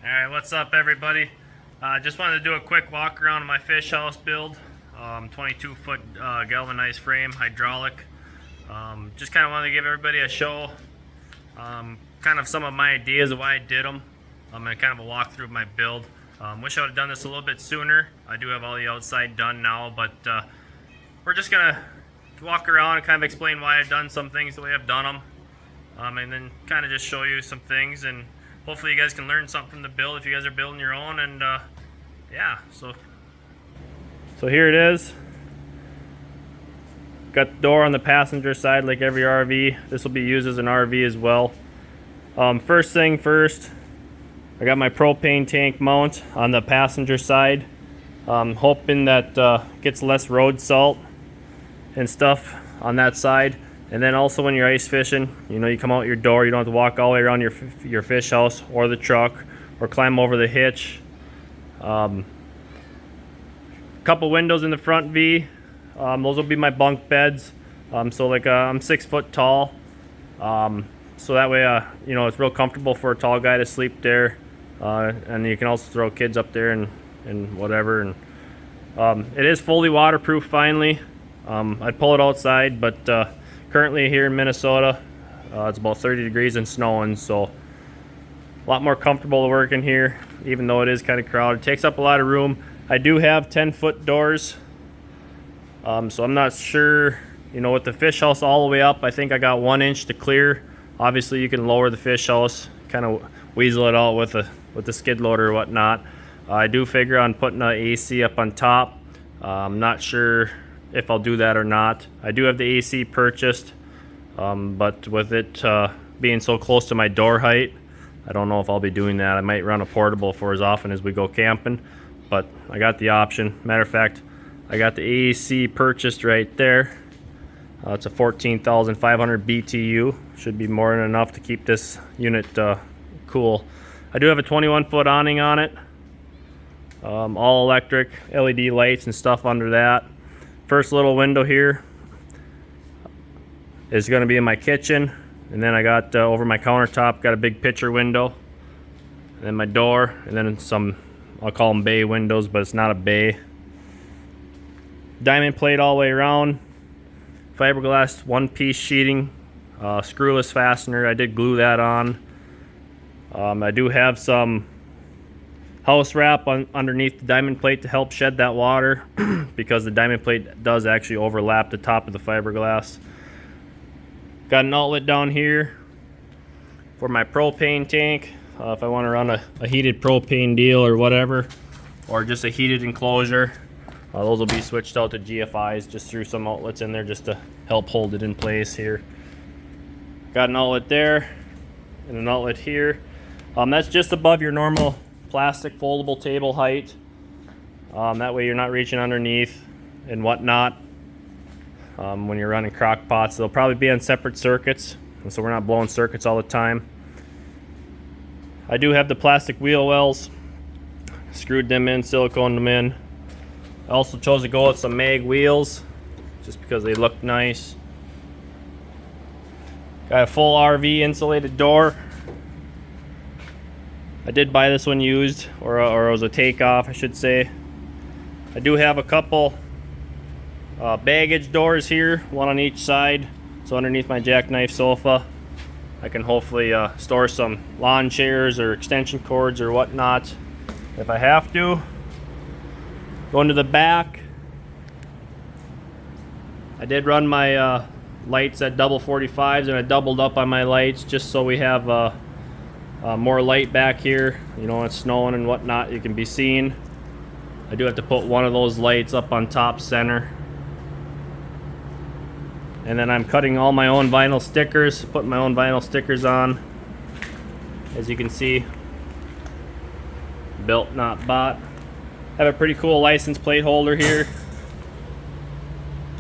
Alright, what's up everybody? Just wanted to do a quick walk around of my fish house build. 22 foot galvanized frame, hydraulic. Just kind of wanted to give everybody a show, kind of some of my ideas of why I did them, and kind of a walkthrough of my build. Wish I would have done this a little bit sooner. I do have all the outside done now, but we're just gonna walk around and kind of explain why I've done some things the way I've done them, and then kind of just show you some things, and hopefully you guys can learn something from the build if you guys are building your own. And yeah, so here it is. Got the door on the passenger side like every RV. This will be used as an RV as well. First thing first, I got my propane tank mount on the passenger side. Hoping that gets less road salt and stuff on that side. And then also when you're ice fishing, you know, you come out your door, you don't have to walk all the way around your fish house or the truck or climb over the hitch. Couple windows in the front V. Those will be my bunk beds. So like I'm 6 foot tall. So that way, you know, it's real comfortable for a tall guy to sleep there. And you can also throw kids up there and whatever. And it is fully waterproof finally. I'd pull it outside, but currently here in Minnesota, it's about 30 degrees and snowing, so a lot more comfortable to work in here, even though it is kind of crowded. It takes up a lot of room. I do have 10-foot doors, so I'm not sure, you know, with the fish house all the way up, I think I got 1 inch to clear. Obviously you can lower the fish house, kind of weasel it out with the skid loader or whatnot. I do figure on putting an AC up on top. I'm not sure if I'll do that or not. I do have the AC purchased, but with it being so close to my door height, I don't know if I'll be doing that. I might run a portable for as often as we go camping, but I got the option. Matter of fact, I got the AC purchased right there. It's a 14,500 BTU. Should be more than enough to keep this unit cool. I do have a 21-foot awning on it. All electric, LED lights and stuff under that. First little window here is going to be in my kitchen, and then I got over my countertop got a big picture window, and then my door, and then some, I'll call them bay windows, but it's not a bay. Diamond plate all the way around, fiberglass one-piece sheeting, screwless fastener. I did glue that on. I do have some house wrap underneath the diamond plate to help shed that water because the diamond plate does actually overlap the top of the fiberglass. Got an outlet down here for my propane tank, if I want to run a heated propane deal or whatever, or just a heated enclosure. Those will be switched out to GFIs, just threw some outlets in there just to help hold it in place here. Got an outlet there and an outlet here. That's just above your normal plastic foldable table height. That way you're not reaching underneath and whatnot. When you're running crock pots, they'll probably be on separate circuits, and so we're not blowing circuits all the time. I do have the plastic wheel wells, screwed them in, siliconed them in. I also chose to go with some mag wheels just because they look nice. Got a full RV insulated door. I did buy this one used, or it was a takeoff, I should say. I do have a couple baggage doors here, one on each side. So underneath my jackknife sofa, I can hopefully store some lawn chairs or extension cords or whatnot if I have to. Going to the back, I did run my lights at double 45s, and I doubled up on my lights just so we have more light back here. You know, when it's snowing and whatnot, you can be seen. I do have to put one of those lights up on top center. And then I'm cutting all my own vinyl stickers, putting my own vinyl stickers on. As you can see, built not bought. Have a pretty cool license plate holder here.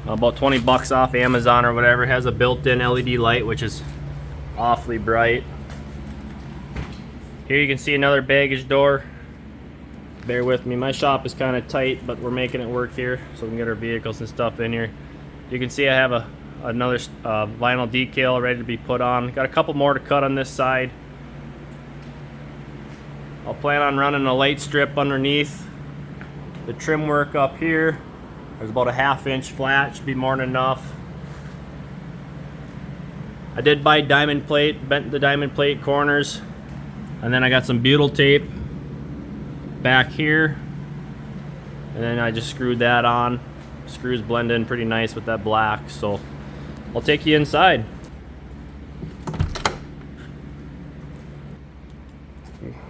About 20 bucks off Amazon or whatever. It has a built-in LED light, which is awfully bright. Here you can see another baggage door. Bear with me, my shop is kind of tight, but we're making it work here so we can get our vehicles and stuff in here. You can see I have another vinyl decal ready to be put on. Got a couple more to cut on this side. I'll plan on running a light strip underneath the trim work up here. There's about a 1/2 inch flat, should be more than enough. I did buy diamond plate, bent the diamond plate corners, and then I got some butyl tape back here, and then I just screwed that on. Screws blend in pretty nice with that black, so I'll take you inside.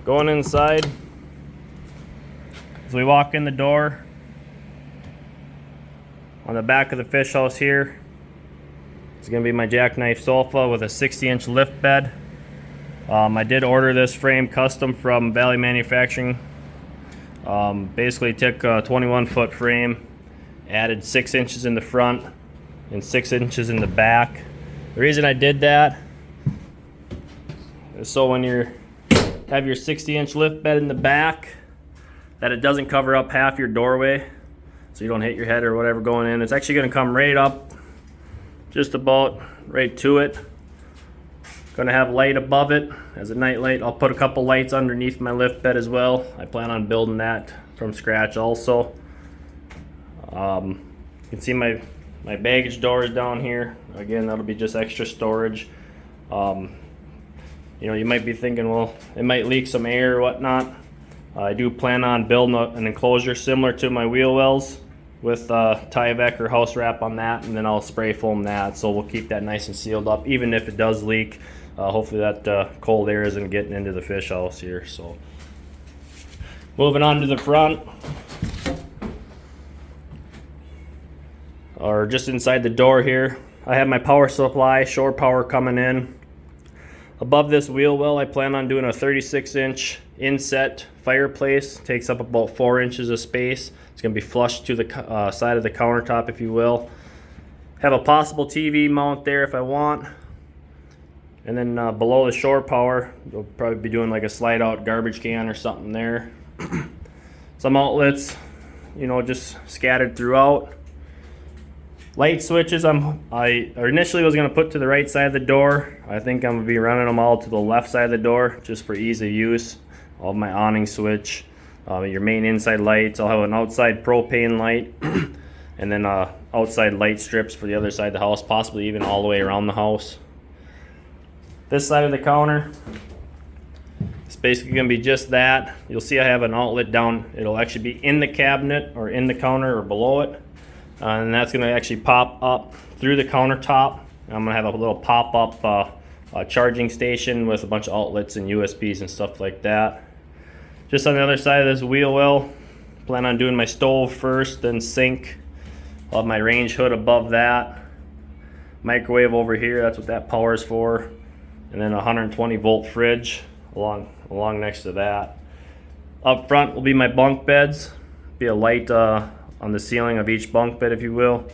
Going inside, as we walk in the door, on the back of the fish house here is going to be my jackknife sofa with a 60-inch lift bed. I did order this frame custom from Valley Manufacturing. Basically took a 21-foot frame, added 6 inches in the front and 6 inches in the back. The reason I did that is so when you have your 60-inch lift bed in the back, that it doesn't cover up half your doorway, so you don't hit your head or whatever going in. It's actually going to come right up, just about right to it. Going to have light above it as a night light. I'll put a couple lights underneath my lift bed as well. I plan on building that from scratch also. You can see my baggage door is down here. Again, that'll be just extra storage. You know, you might be thinking, well, it might leak some air or whatnot. I do plan on building an enclosure similar to my wheel wells with Tyvek or house wrap on that, and then I'll spray foam that, so we'll keep that nice and sealed up even if it does leak. Hopefully that cold air isn't getting into the fish house here. So moving on to the front, or just inside the door here, I have my power supply, shore power coming in. Above this wheel well, I plan on doing a 36-inch inset fireplace. Takes up about 4 inches of space. It's going to be flush to the side of the countertop, if you will. Have a possible TV mount there if I want. And then below the shore power, you'll probably be doing like a slide out garbage can or something there. Some outlets, you know, just scattered throughout. Light switches, I initially was going to put to the right side of the door. I think I'm going to be running them all to the left side of the door just for ease of use. I'll have my awning switch, your main inside lights. I'll have an outside propane light, and then outside light strips for the other side of the house, possibly even all the way around the house. This side of the counter, it's basically going to be just that. You'll see I have an outlet down. It'll actually be in the cabinet or in the counter or below it. And that's going to actually pop up through the countertop. I'm going to have a little pop-up charging station with a bunch of outlets and USBs and stuff like that. Just on the other side of this wheel well, plan on doing my stove first, then sink. I'll have my range hood above that. Microwave over here, that's what that power is for. And then a 120 volt fridge along next to that. Up front will be my bunk beds. Be a light on the ceiling of each bunk bed, if you will.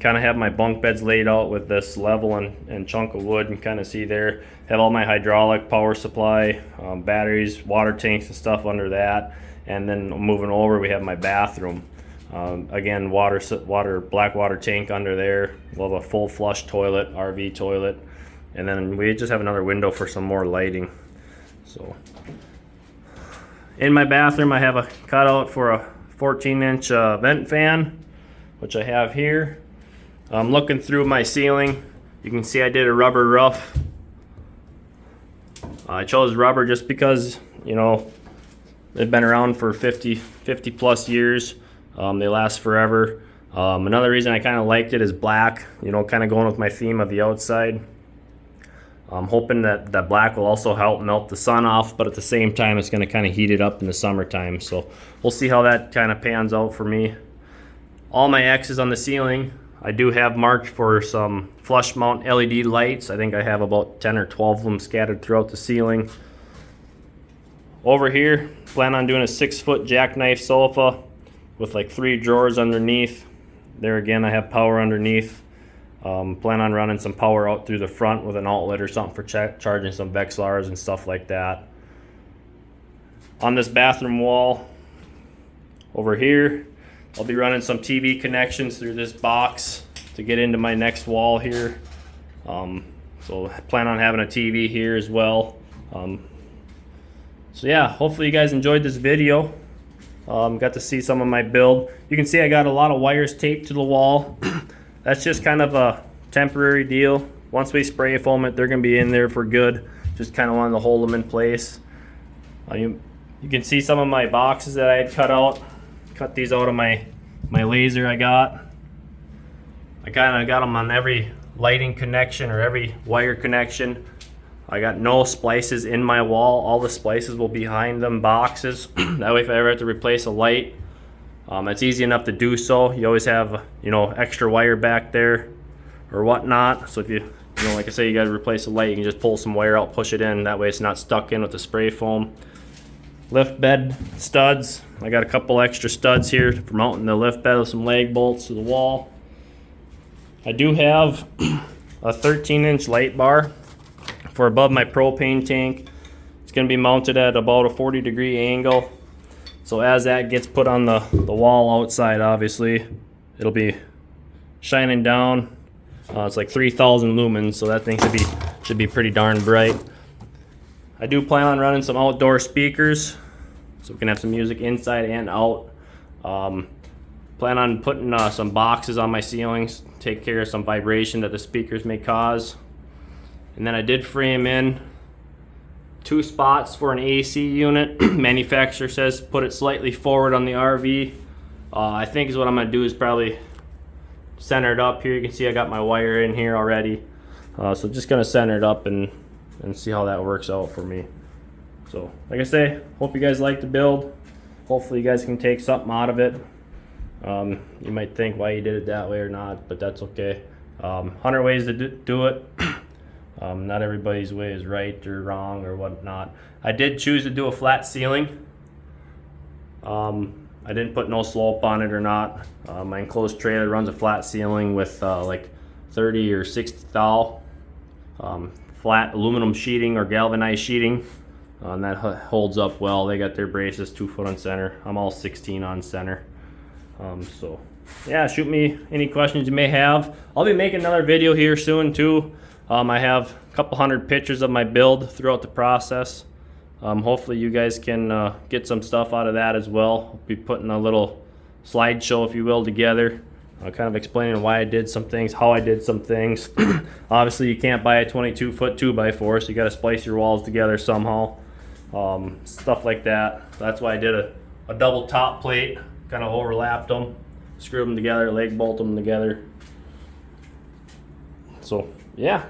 Kind of have my bunk beds laid out with this level and chunk of wood, and kind of see there. Have all my hydraulic power supply, batteries, water tanks and stuff under that. And then moving over, we have my bathroom. Again, black water tank under there. We'll have a full flush toilet, RV toilet. And then we just have another window for some more lighting. So in my bathroom, I have a cutout for a 14-inch vent fan, which I have here. Looking through my ceiling, you can see I did a rubber roof. I chose rubber just because, you know, they've been around for 50 plus years. They last forever. Another reason I kind of liked it is black, you know, kind of going with my theme of the outside. I'm hoping that that black will also help melt the sun off, but at the same time it's going to kind of heat it up in the summertime. So we'll see how that kind of pans out for me. All my X's on the ceiling, I do have marked for some flush mount LED lights. I think I have about 10 or 12 of them scattered throughout the ceiling. Over here, plan on doing a 6-foot jackknife sofa with like 3 drawers underneath. There again, I have power underneath. Plan on running some power out through the front with an outlet or something for charging some Vexilars and stuff like that. On this bathroom wall over here, I'll be running some TV connections through this box to get into my next wall here. So I plan on having a TV here as well. So yeah, hopefully you guys enjoyed this video. Got to see some of my build. You can see I got a lot of wires taped to the wall. That's just kind of a temporary deal. Once we spray foam it, they're going to be in there for good. Just kind of wanted to hold them in place. You can see some of my boxes that I had cut out. Cut these out of my laser I got. I kind of got them on every lighting connection or every wire connection. I got no splices in my wall. All the splices will be behind them boxes. That way if I ever have to replace a light, it's easy enough to do so. You always have, you know, extra wire back there or whatnot. So if you know, like I say, you got to replace a light, you can just pull some wire out, push it in. That way it's not stuck in with the spray foam. Lift bed studs. I got a couple extra studs here for mounting the lift bed with some lag bolts to the wall. I do have a 13-inch light bar for above my propane tank. It's going to be mounted at about a 40-degree angle. So as that gets put on the wall outside, obviously, it'll be shining down. It's like 3,000 lumens, so that thing should be pretty darn bright. I do plan on running some outdoor speakers, so we can have some music inside and out. Plan on putting some boxes on my ceilings, take care of some vibration that the speakers may cause. And then I did frame in 2 spots for an AC unit. Manufacturer says put it slightly forward on the RV. I think is what I'm going to do is probably center it up here. You can see I got my wire in here already. So just going to center it up and see how that works out for me. So like I say, hope you guys like the build. Hopefully you guys can take something out of it. You might think why you did it that way or not, but that's okay. 100 ways to do it. Not everybody's way is right or wrong or whatnot. I did choose to do a flat ceiling. I didn't put no slope on it or not. My enclosed trailer runs a flat ceiling with like 30 or 60 thou. Flat aluminum sheeting or galvanized sheeting. And that holds up well. They got their braces 2 foot on center. I'm all 16 on center. So yeah, shoot me any questions you may have. I'll be making another video here soon too. I have a couple hundred pictures of my build throughout the process. Hopefully you guys can get some stuff out of that as well. I'll be putting a little slideshow, if you will, together. Kind of explaining why I did some things, how I did some things. Obviously you can't buy a 22-foot 2x4, so you got to splice your walls together somehow. Stuff like that. That's why I did a double top plate, kind of overlapped them, screwed them together, leg bolt them together. So yeah,